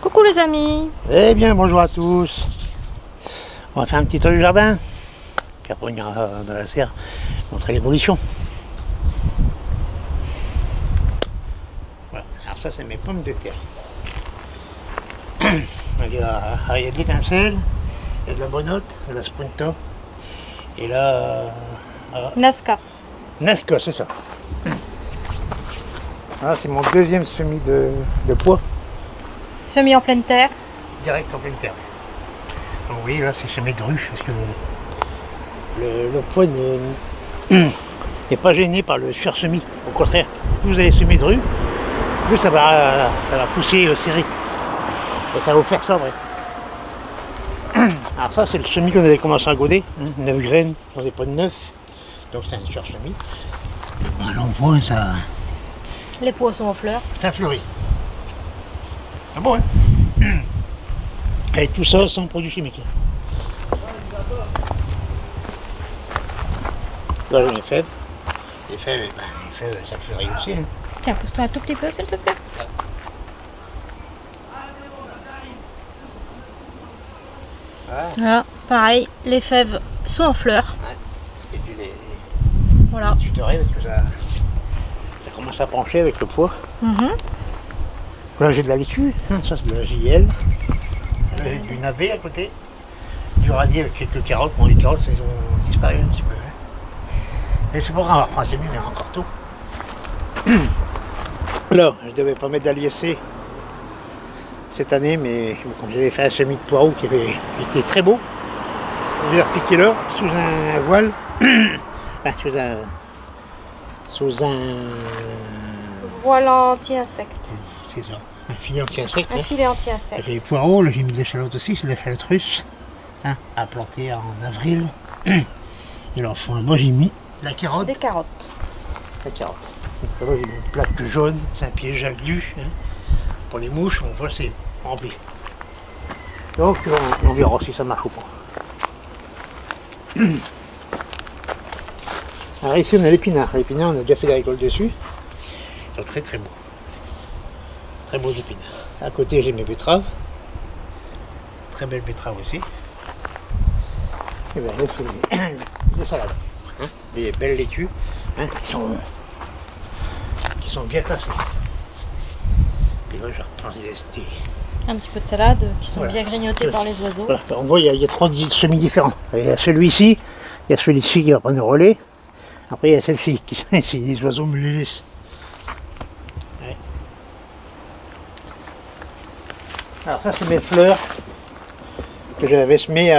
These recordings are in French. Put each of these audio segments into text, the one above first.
Coucou les amis. Eh bien, bonjour à tous. On va faire un petit tour du jardin. Puis après, on ira dans la serre montrer l'évolution. Voilà. Alors ça, c'est mes pommes de terre. Il y a de l'étincelle, il y a de la bonote, de la sprinta. Et là... Nazca. Nazca, c'est ça. Ah, c'est mon deuxième semis de pois. Semis en pleine terre. Direct en pleine terre. Donc vous voyez là, c'est semé de ruche parce que le pois n'est pas gêné par le sursemis. Au contraire, plus vous allez semer de rue, plus ça va pousser serré. Et ça va vous faire sabrer. Alors ça, c'est le semis qu'on avait commencé à goder. 9 graines dans des pots de 9. Donc c'est un sursemis. Alors on voit ça. Les pois sont en fleurs. Ça fleurit. Ah bon, hein? Et tout ça sans produits chimiques. Là, j'ai les fèves. Les fèves, ça fleurit aussi. Hein. Tiens, pousse-toi un tout petit peu, s'il te plaît. Voilà, pareil, les fèves sont en fleurs. Ouais. Et puis voilà. Tu te rêves parce que ça commence à pencher avec le pois. Là j'ai de la laitue, ça c'est de la JL. Là j'ai du navet à côté. Du radis avec quelques carottes. Bon, les carottes elles ont disparu un petit peu. Hein. Et c'est pas grave, enfin c'est mieux, mais encore tôt. Là, je devais pas mettre d'aliacé cette année, mais comme j'avais fait un semis de poireaux qui était très beau, je l'ai repiqué là, sous un voile. Enfin, sous un voile anti-insecte. C'est ça, un filet anti-insecte. Un filet anti-insecte. J'ai les poireaux, là j'ai mis des échalotes aussi, c'est l'échalote russe, hein, à planter en avril. Et là, au fond là-bas, j'ai mis la carotte. Des carottes. La carotte. Donc là, j'ai mis une plaque jaune, c'est un piège à glu. Hein, pour les mouches, on voit c'est rempli. Donc on verra si ça marche ou pas. Alors ici on a l'épinard. L'épinard, on a déjà fait des récoltes dessus. Ils sont très très beaux. Très beaux épinards. À côté j'ai mes betteraves. Très belles betteraves aussi. Et bien là c'est des salades. Hein, des belles laitues hein, qui sont bien classées. Et là je reprends un petit peu de salade qui sont bien grignotés par les oiseaux. Voilà. On voit il y a 3 semis différents. Il y a celui-ci, il y a celui-ci qui va prendre le relais. Après il y a celle-ci qui si les oiseaux me les laissent. Ouais. Alors ça c'est mes fleurs que j'avais semées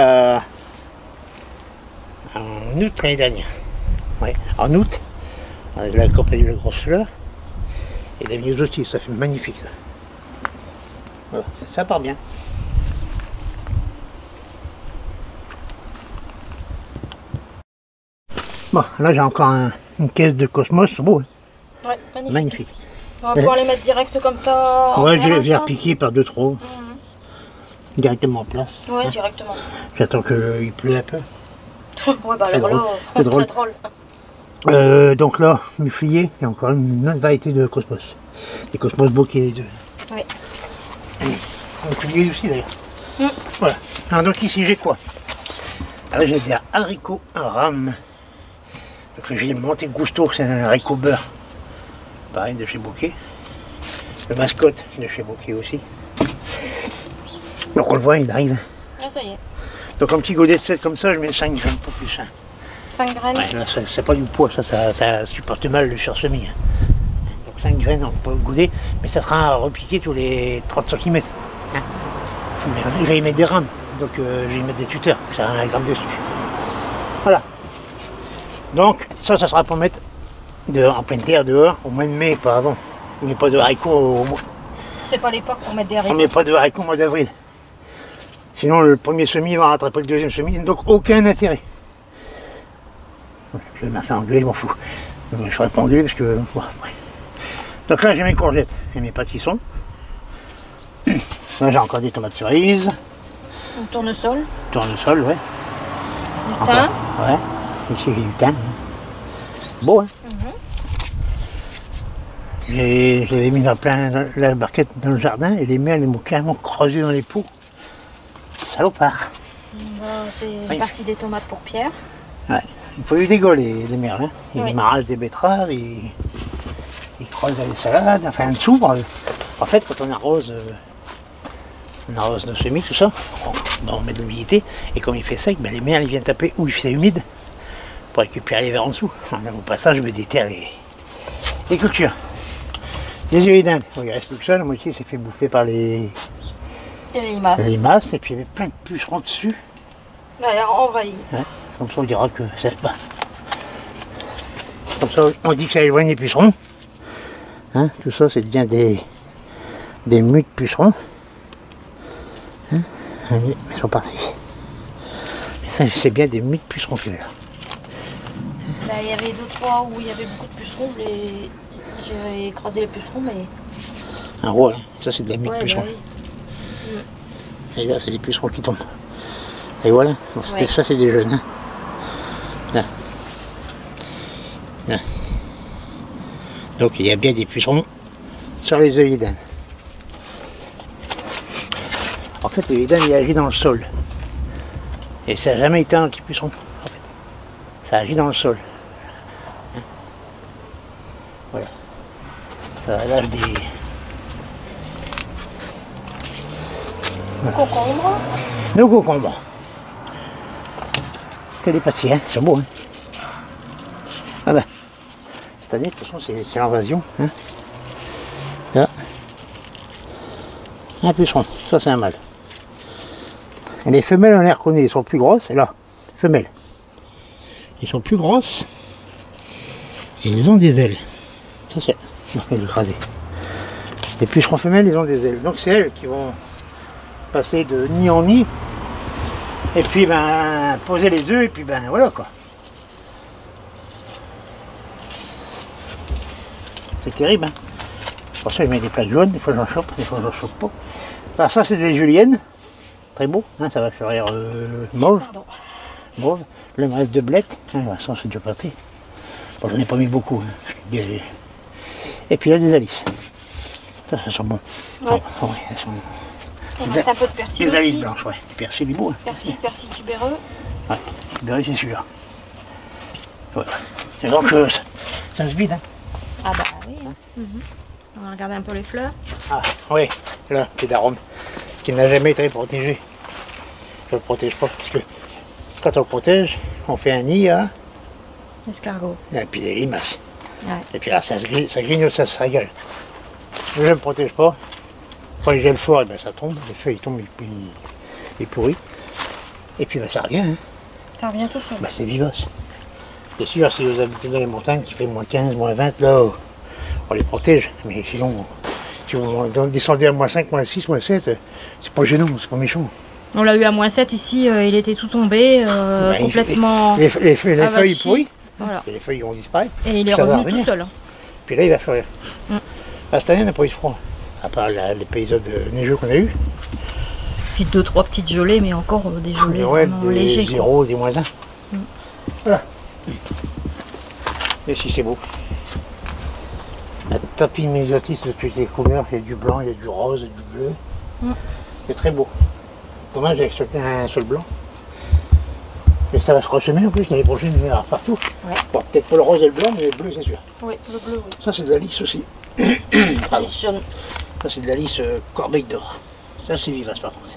en août l'année dernière. Ouais. En août, je l'ai accompagné de grosses fleurs. Et les mieux aussi, ça fait magnifique ça. Voilà, ça part bien. Bon, là j'ai encore une caisse de Cosmos, c'est beau. Hein. Ouais, magnifique. On va pouvoir les mettre direct comme ça. Ouais, j'ai repiqué par 2 trous. Directement en place. Ouais, hein. Directement. J'attends qu'il pleut un peu. Ouais, bah très alors drôle. là, Très drôle. Donc là, mes fillets, il y a encore une autre variété de Cosmos. Des Cosmos bokeh les deux. Oui. Donc fillets aussi d'ailleurs. Voilà. Alors donc ici j'ai quoi? Alors j'ai des haricots rames. Donc j'ai Monte Gusto, c'est un haricot beurre. Pareil de chez Bokeh. Le mascotte de chez Bokeh aussi. Donc on le voit, il arrive. Ah ça y est. Donc un petit godet de 7 comme ça, je mets 5 graines, pas plus. Hein. 5 graines Ouais, c'est pas du poids, ça supporte mal le sursemis. Hein. Donc 5 graines, on peut godet, mais ça sera repiqué tous les 30 cm. Hein. Je vais y mettre des rames, donc je vais y mettre des tuteurs, c'est un gramme dessus. Voilà. Donc ça sera pour mettre en pleine terre dehors, au mois de mai, pas avant. On met pas de haricots au mois. C'est pas l'époque pour mettre des haricots. On met pas de haricots au mois d'avril. Sinon le premier semis va rattraper le deuxième semis, donc aucun intérêt. Je vais me faire engueuler, je m'en fous. Je ne ferai pas engueuler parce que... Bon, après. Donc là j'ai mes courgettes et mes pâtissons. Là j'ai encore des tomates cerises. Un tournesol. Tournesol, ouais. Du thym. Ouais. Ici j'ai du thym. Beau, hein. J'avais mis dans plein la barquette dans le jardin et les merles m'ont carrément creusé dans les pots. Salopard. Voilà, c'est une partie des tomates pour Pierre. Ouais. Il faut eu des gars les merles. Hein. Ils Oui. m'arrachent des betteraves, ils creusent les salades, enfin en dessous. En fait, quand on arrose nos semis, tout ça, on met de l'humidité. Et comme il fait sec, ben, les merles ils viennent taper où il fait humide pour récupérer les vers en dessous. Au passage, je me déterre les cultures. Les œillets d'Inde, bon, il reste plus que ça, la moitié s'est fait bouffer par les limaces, et puis il y avait plein de pucerons dessus. D'ailleurs, envahi. Ouais, comme ça on dira que c'est pas. Comme ça on dit que ça éloigne les pucerons. Hein, tout ça c'est bien des mues de pucerons. Hein, allez, ils sont partis. Mais ça c'est bien des mues de pucerons qu'il y a là. Là, il y avait 2-3 où il y avait beaucoup de pucerons. J'ai écrasé les pucerons, mais... Un roi, hein. Ça c'est de la mue de pucerons. Bah oui. Et là c'est des pucerons qui tombent. Et voilà, donc, Ouais. ça c'est des jeunes. Hein. Là. Là. Donc il y a bien des pucerons sur les œillets d'Inde. En fait l'œillet d'Inde il agit dans le sol. Et ça n'a jamais été un petit puceron. En fait. Ça agit dans le sol. Hein. Voilà. Ça lâche des. Concombre. Nos concombres. Télépathie, hein, c'est beau, hein. Ah ben, cette année, de toute façon, c'est l'invasion, hein. Là. Un puceron, ça c'est un mâle. Et les femelles, on les reconnaît, elles sont plus grosses, et là, femelles. Ils sont plus grosses, et ils ont des ailes. Ça c'est, je vais l'écraser. Les pucerons femelles, ils ont des ailes. Donc c'est elles qui vont passer de nid en nid, et puis ben poser les œufs, et puis ben voilà quoi. C'est terrible, hein. Pour ça je mets des plaques jaunes, des fois j'en chope, des fois j'en chope pas. Alors ça c'est des juliennes, très beau, hein, ça va fleurir mauve. Pardon. Mauve. Là il me reste 2 blettes, hein, ça c'est déjà pâté. Bon j'en ai pas mis beaucoup, hein. Et puis là des alices. Ça sent bon. Ouais. Oh, ouais, elles sont... Il reste un peu de persil Des alices aussi. blanches, ouais. Du persil est beau, hein. Persil tubéreux. Ouais, ben c'est celui-là. Voilà. Et donc ça se vide, hein. Ah bah oui. Hein. On va regarder un peu les fleurs. Ah oui, là, c'est d'arôme qui n'a jamais été protégé. Je ne le protège pas parce que quand on le protège, on fait un nid à... Escargot. Et puis des limaces. Ouais. Et puis là, ça grignote, ça se régale. Je ne le protège pas. Quand il gèle fort, et ben, ça tombe, les feuilles tombent, et puis il pourrit. Et puis ben, ça revient, hein. Ça revient tout seul. Ben, c'est vivace. Bien sûr, si vous habitez dans les montagnes qui fait moins 15, moins 20, là, on les protège. Mais sinon, si vous descendez à moins 5, moins 6, moins 7, c'est pas gênant, c'est pas méchant. On l'a eu à moins 7 ici, il était tout tombé, Ben, complètement les feuilles pourries, Voilà. et les feuilles vont disparaître. Et il est Ça va revenu tout revenir. seul. Hein. Puis là, il va fleurir. Mm. Là, cette année, on n'a pas eu de froid. À part les épisodes neigeux qu'on a eu. Puis 2-3 petites gelées, mais encore des gelées Ouais, vraiment des légers. Quoi. 0, des moins 1. Voilà. Et si c'est beau. Un tapis médiatis de toutes les couleurs. Il y a du blanc, il y a du rose, il y a du bleu. Mm. C'est très beau. Dommage, j'ai extracté un seul blanc. Mais ça va se ressemer en plus l'année prochaine, il y en aura partout. Ouais. Bon, peut-être pas le rose et le blanc, mais le bleu, c'est sûr. Oui, le bleu, oui. Ça, c'est de la lisse aussi. Pardon. Lisse jaune. Ça, c'est de la lisse corbeille d'or. Ça, c'est vivace par contre.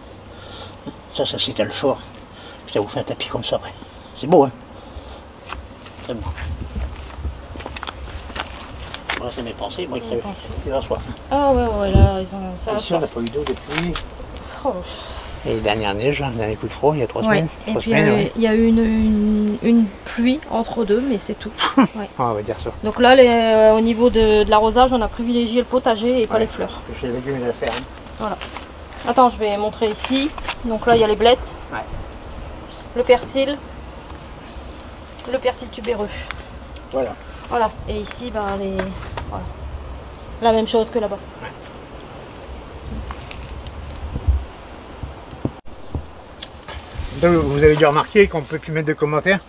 Ça s'étale fort. Ça vous fait un tapis comme ça après. C'est beau, hein. Très beau. Moi, c'est mes pensées. Moi, Mes pensées. il va soir. Ah ouais, là, ils ont ça. Ici, on n'a pas eu d'eau depuis. Oh. Et les dernières neiges, le dernier coup de froid, il y a 3 Ouais. semaines. Et 3 puis semaines, ouais. il y a eu une pluie entre deux, mais c'est tout. Ouais. Ah, on va dire ça. Donc là, au niveau de l'arrosage, on a privilégié le potager et pas Ouais. les fleurs. J'ai les légumes et la serre. Voilà. Attends, je vais montrer ici. Donc là, il y a les blettes, Ouais. le persil tubéreux. Voilà. Voilà. Et ici, ben, voilà. La même chose que là-bas. Donc, vous avez dû remarquer qu'on ne peut plus mettre de commentaires.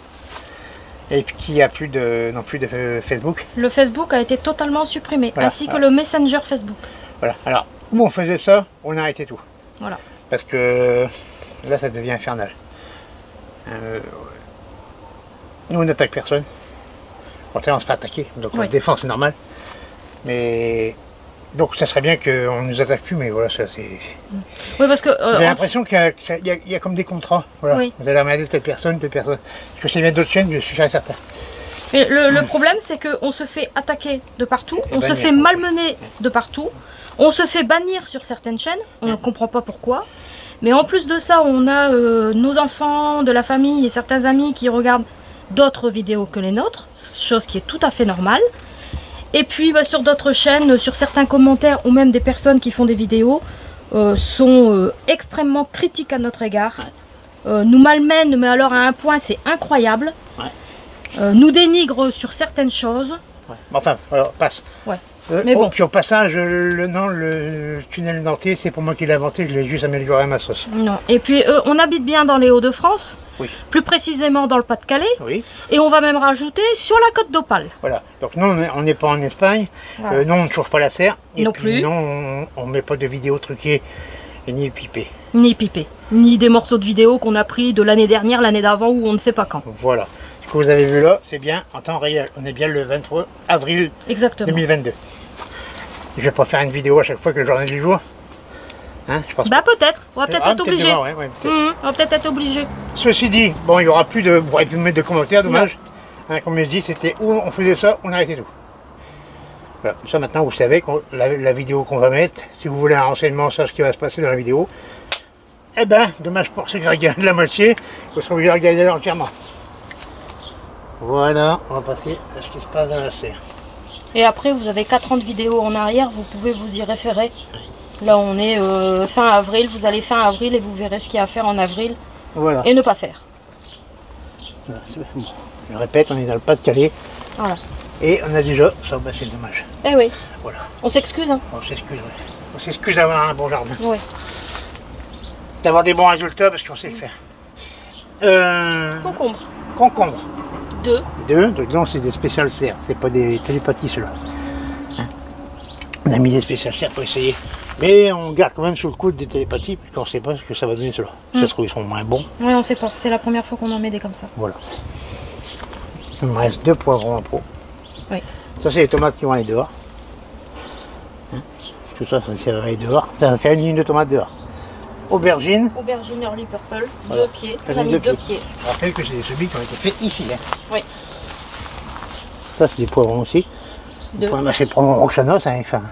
Et puis qu'il n'y a plus de, non plus de Facebook. Le Facebook a été totalement supprimé, Voilà, ainsi que le Messenger Facebook. Voilà. Alors, où on faisait ça, on a arrêté tout. Voilà. Parce que là, ça devient infernal. Nous, on n'attaque personne. Au contraire, on se fait attaquer. Donc, on se défend, c'est normal. Mais... Donc, ça serait bien qu'on ne nous attaque plus, mais voilà, ça c'est... Oui, parce que... J'ai l'impression qu'il y a comme des contrats. Voilà. Oui. Vous allez regarder telle personne, telle personne. Parce que c'est bien d'autres chaînes, je suis certain. Mais le problème, c'est qu'on se fait attaquer de partout, on se fait malmener de partout, on se fait bannir sur certaines chaînes, on ne comprend pas pourquoi. Mais en plus de ça, on a nos enfants, de la famille et certains amis qui regardent d'autres vidéos que les nôtres, chose qui est tout à fait normale. Et puis sur d'autres chaînes, sur certains commentaires ou même des personnes qui font des vidéos, sont extrêmement critiques à notre égard, nous malmènent, mais alors à un point c'est incroyable. Nous dénigre sur certaines choses. Ouais. Enfin, alors, passe. Ouais. Mais bon. Puis au passage, le tunnel nantais, c'est pour moi qui l'ai inventé, je l'ai juste amélioré à ma sauce. Non. Et puis on habite bien dans les Hauts-de-France, oui. Plus précisément dans le Pas-de-Calais, oui. Et on va même rajouter sur la côte d'Opale. Voilà. Donc nous, on n'est pas en Espagne, voilà. Non, on ne chauffe pas la serre, et non puis plus. Non, on ne met pas de vidéos truquées, et ni pipées. Ni pipées, ni des morceaux de vidéos qu'on a pris de l'année dernière, l'année d'avant, ou on ne sait pas quand. Voilà. Ce que vous avez vu là, c'est bien en temps réel. On est bien le 23 avril Exactement. 2022. Je vais pas faire une vidéo à chaque fois que le journal du jour. Hein, je pense bah peut-être, on va peut-être être obligé. Ouais, on va peut-être être obligé. Ceci dit, bon, il n'y aura plus de, mettre de commentaires, dommage. Hein, comme je dis, c'était où on faisait ça, on arrêtait tout. Voilà. Ça maintenant, vous savez la vidéo qu'on va mettre. Si vous voulez un renseignement sur ce qui va se passer dans la vidéo, eh ben, dommage pour ceux qui regardent la moitié, vous serez obligés de regarder entièrement. Voilà, on va passer à ce qui se passe dans la serre. Et après, vous avez 4 ans de vidéos en arrière, vous pouvez vous y référer. Là, on est fin avril, vous allez fin avril et vous verrez ce qu'il y a à faire en avril. Voilà. Et ne pas faire. Voilà, bon. Je répète, on est dans le Pas-de-Calais. Voilà. Et on a déjà, ça bah, c'est dommage. Eh oui. Voilà. On s'excuse, hein. On s'excuse, oui. On s'excuse d'avoir un bon jardin. Oui. D'avoir des bons résultats parce qu'on sait le faire. Concombre. Concombre. 2. Donc non, c'est des spéciales serres, c'est pas des télépathis ceux-là. Hein, on a mis des spéciales serres pour essayer. Mais on garde quand même sous le coude des télépathies, puisqu'on ne sait pas ce que ça va donner ceux-là. Ça se trouve, ils sont moins bons. Oui, on sait pas. C'est la première fois qu'on en met des comme ça. Voilà. Il me reste 2 poivrons en pot. Oui. Ça, c'est les tomates qui vont aller dehors. Hein, tout ça, ça va aller dehors. Ça va faire une ligne de tomates dehors. Aubergine. Aubergine early purple, Voilà. 2 pieds. On a mis 2 pieds. Je rappelle que c'est des semis qui ont été faits ici. Hein. Oui. Ça, c'est des poivrons aussi. 2. C'est le poivron Roxana, ça. Enfin.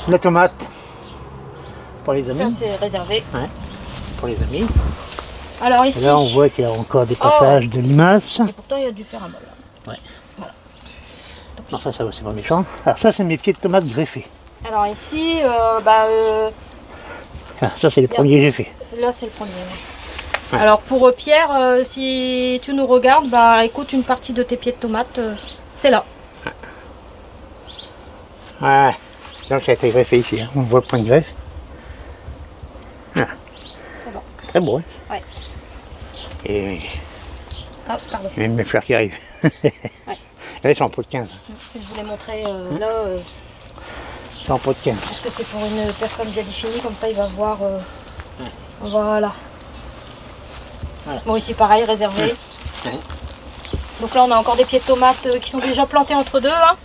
La tomate pour les amis. Ça, c'est réservé. Ouais, pour les amis. Alors ici. Et là, on voit qu'il y a encore des passages de limaces. Et pourtant, il y a du fer à molle. Ouais. Voilà. Non, ça va, c'est pas méchant. Alors, ça, c'est mes pieds de tomates greffés. Alors ici, Ah, ça, c'est les premiers que j'ai fait. Là, c'est le premier. Ouais. Alors pour Pierre, si tu nous regardes, bah écoute, une partie de tes pieds de tomates, c'est là. Ouais. Donc ça a été greffé ici. Hein. On voit le point de greffe. Ah. Bon. Très beau. Hein. Ouais. Et Ah, pardon. même mes fleurs qui arrivent. Ouais. Là, ils sont en pot de 15. Je voulais montrer là. Ils sont en pot de 15. Parce que c'est pour une personne bien définie, comme ça il va voir. Voilà. Voilà. Bon, ici pareil, réservé. Ouais. Donc là, on a encore des pieds de tomates qui sont déjà plantés entre deux. Hein.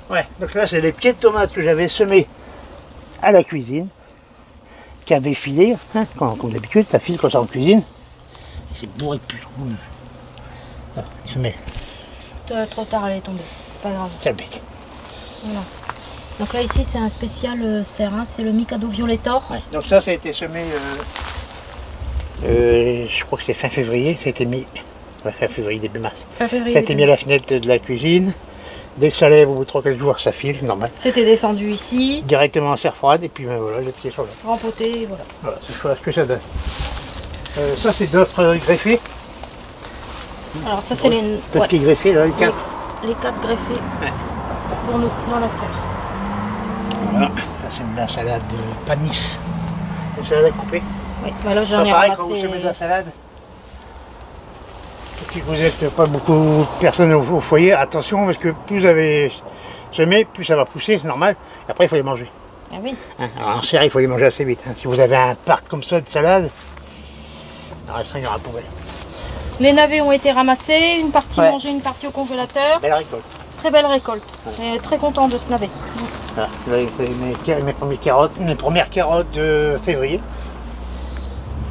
Ouais, donc là, c'est les pieds de tomates que j'avais semés à la cuisine, qui avaient filé, hein, comme d'habitude, ça file quand c'est en cuisine. C'est bourré de pucerons. Voilà, je mets. Trop tard, elle est tombée. C'est pas grave. C'est bête. Voilà. Donc là, ici, c'est un spécial serre. Hein. C'est le Mikado Violetor. Ouais, donc ça a été semé, je crois que c'est fin février, ça a été mis, ouais, fin février, début mars. Fin février, ça a été mis à la fenêtre de la cuisine. Dès que ça lève au bout de 3-4 jours, ça file, normal. C'était descendu ici. Directement en serre froide, et puis ben, voilà, les pieds sont là. Rempoté, et voilà. Voilà, c'est ce que ça donne. Ça, c'est d'autres greffés. Alors ça, c'est les... D'autres petits greffés, là, les 4. Les 4 greffés pour nous, dans la serre. Voilà, ça c'est de la salade de panis. Une salade à couper. Oui, bah là Ça j'en ai pareil, quand vous ramassé... semez de la salade, Si vous n'êtes pas beaucoup de personnes au foyer, attention parce que plus vous avez semé, plus ça va pousser, c'est normal. Et après il faut les manger. Ah oui. Hein, alors en serre, il faut les manger assez vite. Hein. Si vous avez un parc comme ça de salade, il y aura la poubelle. Les navets ont été ramassés, une partie Ouais. mangée, une partie au congélateur. Belle récolte. Très belle récolte. Et très content de ce navet. Voilà, là, j'ai fait mes premières carottes de février.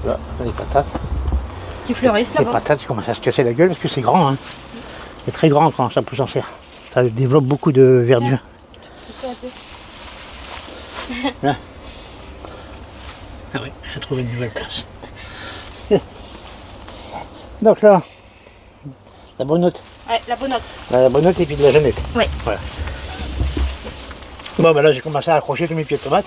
Là, les patates. Qui fleurissent Les là-bas. patates commencent à se casser la gueule parce que c'est grand. Hein. C'est très grand quand ça pousse en serre. Ça développe beaucoup de verdure. Là. Ah oui, j'ai trouvé une nouvelle place. Donc là, la bonnotte. Ouais, la bonnotte. La bonnotte et puis de la jeunette. Ouais. Voilà. Bon, ben là, j'ai commencé à accrocher tous mes pieds de tomates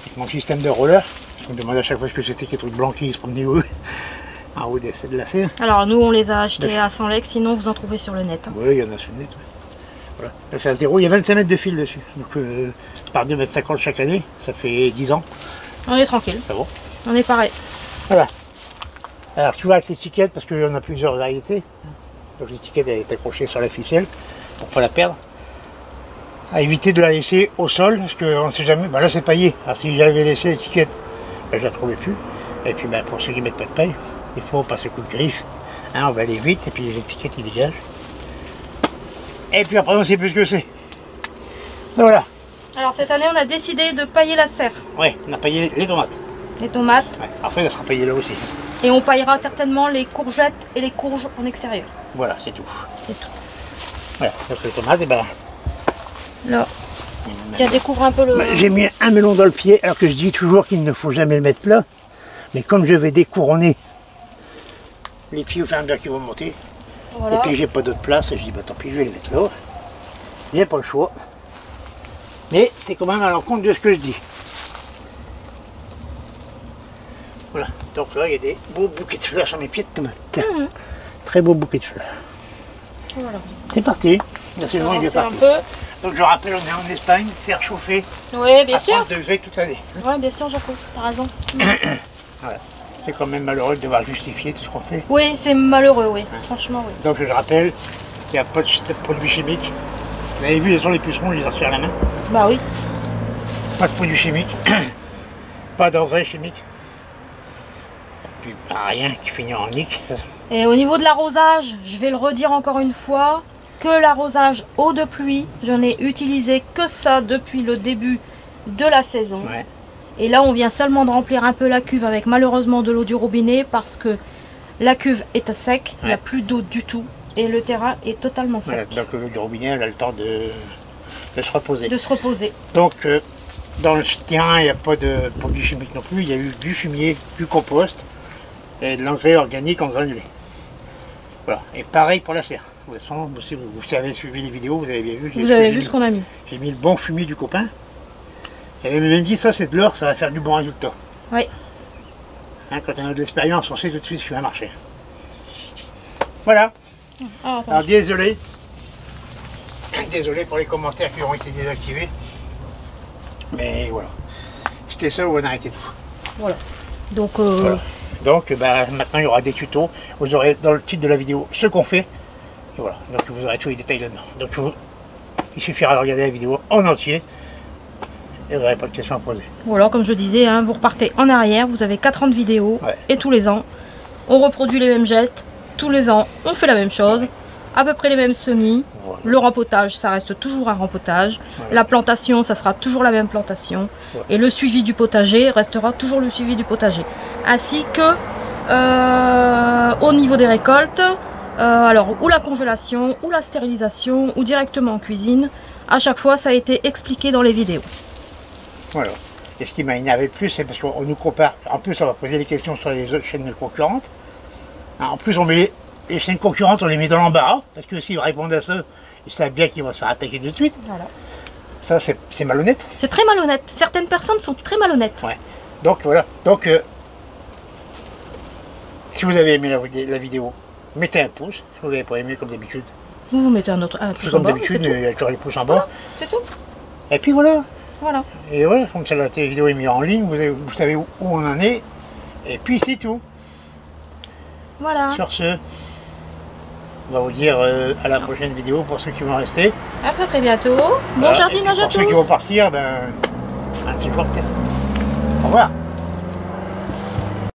avec mon système de roller. Je me demande à chaque fois ce que c'était que les trucs blancs qui se promenaient en haut de la serre. Alors nous on les a achetés à Senlec, sinon vous en trouvez sur le net. Hein. Oui, il y en a sur le net. Ouais. Voilà. Donc c'est à zéro, il y a 25 mètres de fil dessus. Donc par 2,50 m chaque année, ça fait 10 ans. On est tranquille. Ça va. On est pareil. Voilà. Alors tu vois avec l'étiquette, parce qu'il y en a plusieurs variétés. Donc l'étiquette est accrochée sur la ficelle pour ne pas la perdre. À éviter de la laisser au sol, parce qu'on ne sait jamais. Ben là c'est paillé. Alors si j'avais laissé l'étiquette, ben, je ne la trouvais plus. Et puis ben, pour ceux qui ne mettent pas de paille, il faut passer coup de griffe. Hein, on va aller vite et puis les étiquettes ils dégagent. Et puis après on ne sait plus ce que c'est. Voilà. Alors cette année on a décidé de pailler la serre. Ouais, on a paillé les tomates. Les tomates. Ouais. Après ça sera paillé là aussi. Et on paillera certainement les courgettes et les courges en extérieur. Voilà, c'est tout. C'est tout. Voilà, donc les tomates, et ben. Là. Tiens, découvre un peu le... J'ai mis un melon dans le pied, alors que je dis toujours qu'il ne faut jamais le mettre là. Mais comme je vais découronner les pieds au fur et à mesure qui vont monter, Voilà. et puis j'ai pas d'autre place, je dis bah tant pis, je vais les mettre là. Il n'y a pas le choix. Mais c'est quand même à l'encontre de ce que je dis. Voilà, donc là il y a des beaux bouquets de fleurs sur mes pieds de tomates. Très beaux bouquets de fleurs. Voilà. C'est parti, la saison est bien C'est un partie. peu... Donc je rappelle, on est en Espagne, serre chauffée Oui, bien à sûr. 30 degrés toute l'année. Oui, bien sûr, Jaco, t'as raison. Voilà. C'est quand même malheureux de devoir justifier tout ce qu'on fait. Oui, c'est malheureux, oui. Franchement, oui. Donc je rappelle qu'il n'y a pas de produits chimiques. Vous avez vu, les pucerons, je les ai à la main. Bah oui. Pas de produits chimiques, pas d'engrais chimiques. Puis rien qui finit en nique. Et au niveau de l'arrosage, je vais le redire encore une fois, que l'arrosage eau de pluie, je n'ai utilisé que ça depuis le début de la saison. Ouais. Et là, on vient seulement de remplir un peu la cuve avec malheureusement de l'eau du robinet parce que la cuve est à sec, il n'y a plus d'eau du tout et le terrain est totalement Voilà, sec. donc l'eau du robinet, elle a le temps de se reposer. De se reposer. Donc dans le terrain, il n'y a pas de produits chimiques non plus. Il y a eu du fumier, du compost et de l'engrais organique en granulé. Voilà. Et pareil pour la serre. De toute façon, si vous avez suivi les vidéos, vous avez bien vu. Vous avez vu ce qu'on a mis. J'ai mis le bon fumier du copain. Il avait même dit ça c'est de l'or, ça va faire du bon résultat. Oui. Hein, quand on a de l'expérience, on sait tout de suite ce qui va marcher. Voilà. Ah, attends. Alors désolé. Désolé pour les commentaires qui ont été désactivés. Mais voilà. C'était ça où on a arrêté tout. Voilà. Donc, Voilà. Donc bah, maintenant il y aura des tutos. Vous aurez dans le titre de la vidéo ce qu'on fait. Et voilà. Donc vous aurez tous les détails là-dedans. Donc il suffira de regarder la vidéo en entier. Et vous n'aurez pas de questions à poser. voilà, comme je disais, hein, vous repartez en arrière, vous avez 4 ans de vidéo, Ouais. et tous les ans, on reproduit les mêmes gestes, tous les ans, on fait la même chose, Ouais. à peu près les mêmes semis, Voilà. le rempotage, ça reste toujours un rempotage, Voilà. la plantation, ça sera toujours la même plantation, Ouais. et le suivi du potager restera toujours le suivi du potager, ainsi que au niveau des récoltes, alors ou la congélation, ou la stérilisation, ou directement en cuisine, à chaque fois ça a été expliqué dans les vidéos. Voilà. Et ce qui m'a énervé le plus, c'est parce qu'on nous compare. En plus, on va poser les questions sur les autres chaînes concurrentes. Hein, en plus, on met les chaînes concurrentes, on les met dans l'embarras. Parce que s'ils répondent à ça, ils savent bien qu'ils vont se faire attaquer tout de suite. Voilà. Ça, c'est malhonnête. C'est très malhonnête. Certaines personnes sont très malhonnêtes. Ouais. Donc voilà. Donc, si vous avez aimé la vidéo, mettez un pouce. Si vous n'avez pas aimé, comme d'habitude. Vous mettez un autre. C'est comme d'habitude, il y a toujours les pouces en bas. Voilà, c'est tout. Et puis voilà. Voilà. Et voilà, comme ça la vidéo est mise en ligne, vous savez où on en est. Et puis c'est tout. Voilà. Sur ce, On va vous dire à la prochaine vidéo pour ceux qui vont rester. À très très bientôt. Bon Voilà. jardinage à Pour ceux qui tous. vont partir, ben, un petit jour peut-être. Au revoir.